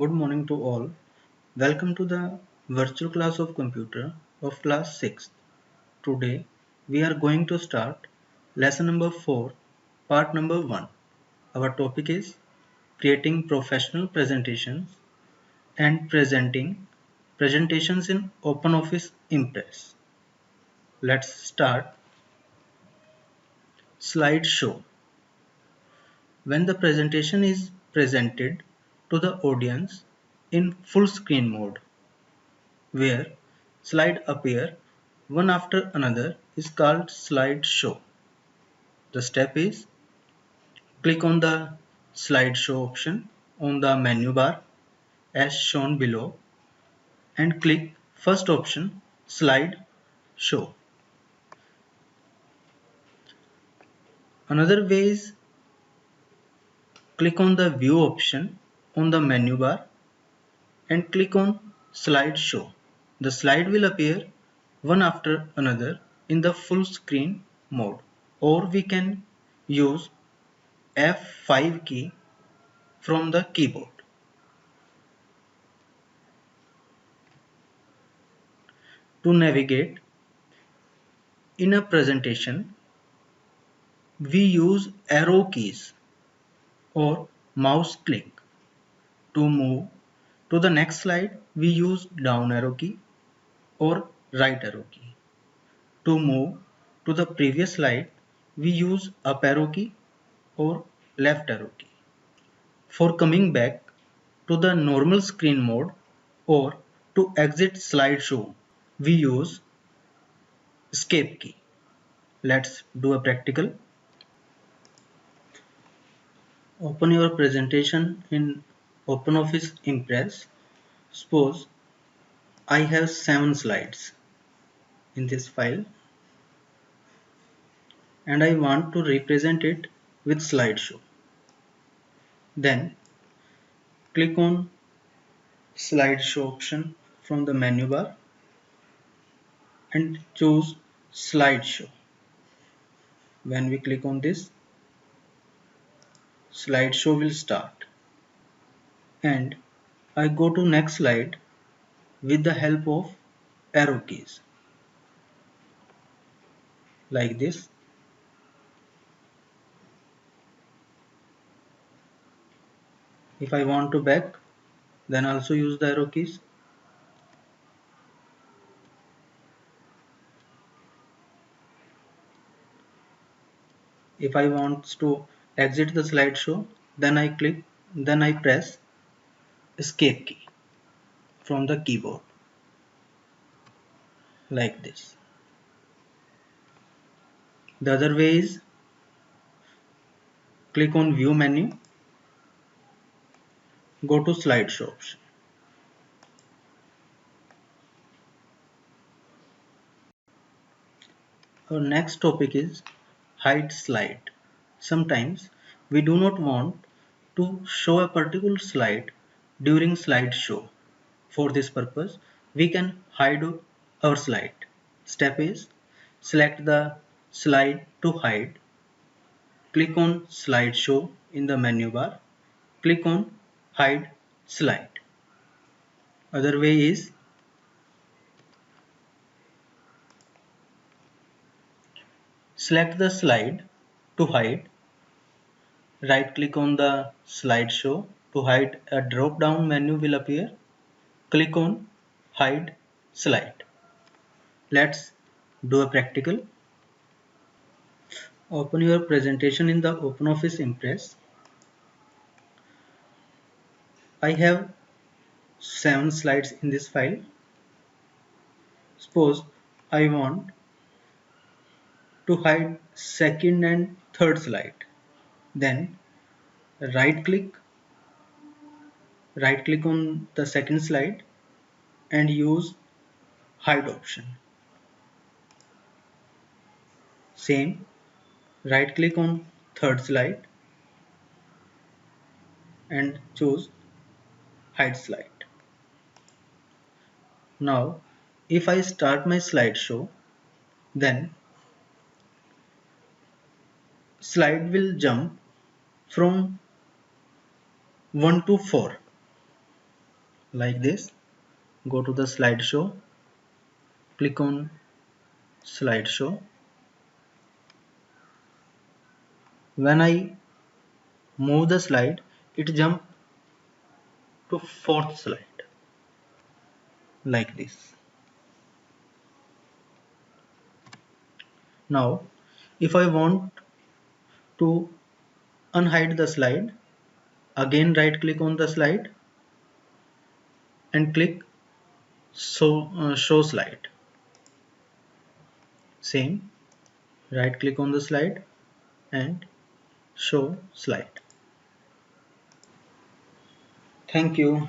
Good morning to all. Welcome to the virtual class of computer of class 6th. Today we are going to start lesson number 4, part number 1. Our topic is creating professional presentations and presenting presentations in OpenOffice Impress. Let's start. Slideshow. When the presentation is presented to the audience in full screen mode, where slides appear one after another is called slideshow. The step is click on the slideshow option on the menu bar as shown below and click first option slide show. Another way is click on the view option on the menu bar and click on slide show. The slide will appear one after another in the full screen mode, or we can use F5 key from the keyboard. To navigate in a presentation, we use arrow keys or mouse click. To move to the next slide, we use down arrow key or right arrow key. To move to the previous slide, we use up arrow key or left arrow key. For coming back to the normal screen mode or to exit slideshow, we use escape key. Let's do a practical. Open your presentation in OpenOffice Impress. Suppose I have 7 slides in this file and I want to represent it with slideshow. Then click on slideshow option from the menu bar and choose slideshow. When we click on this, slideshow will start and I go to next slide with the help of arrow keys like this. If I want to back, then also use the arrow keys. If I want to exit the slideshow, then I press escape key from the keyboard like this. The other way is click on view menu, go to slideshow option. Our next topic is hide slide. Sometimes we do not want to show a particular slide during slideshow. For this purpose, we can hide our slide. Step is select the slide to hide. Click on slideshow in the menu bar. Click on hide slide. Other way is select the slide to hide. Right click on the slideshow to hide. A drop down menu will appear. Click on hide slide. Let's do a practical. Open your presentation in the OpenOffice Impress. I have 7 slides in this file. Suppose I want to hide second and third slide. Then right click on the second slide and use hide option. Same, right click on third slide and choose hide slide. Now if I start my slideshow, then slide will jump from 1 to 4. like this. Go to the slideshow, click on slideshow. When I move the slide, it jump to fourth slide like this. Now if I want to unhide the slide, again right click on the slide and click show slide. Same, right click on the slide and show slide. Thank you.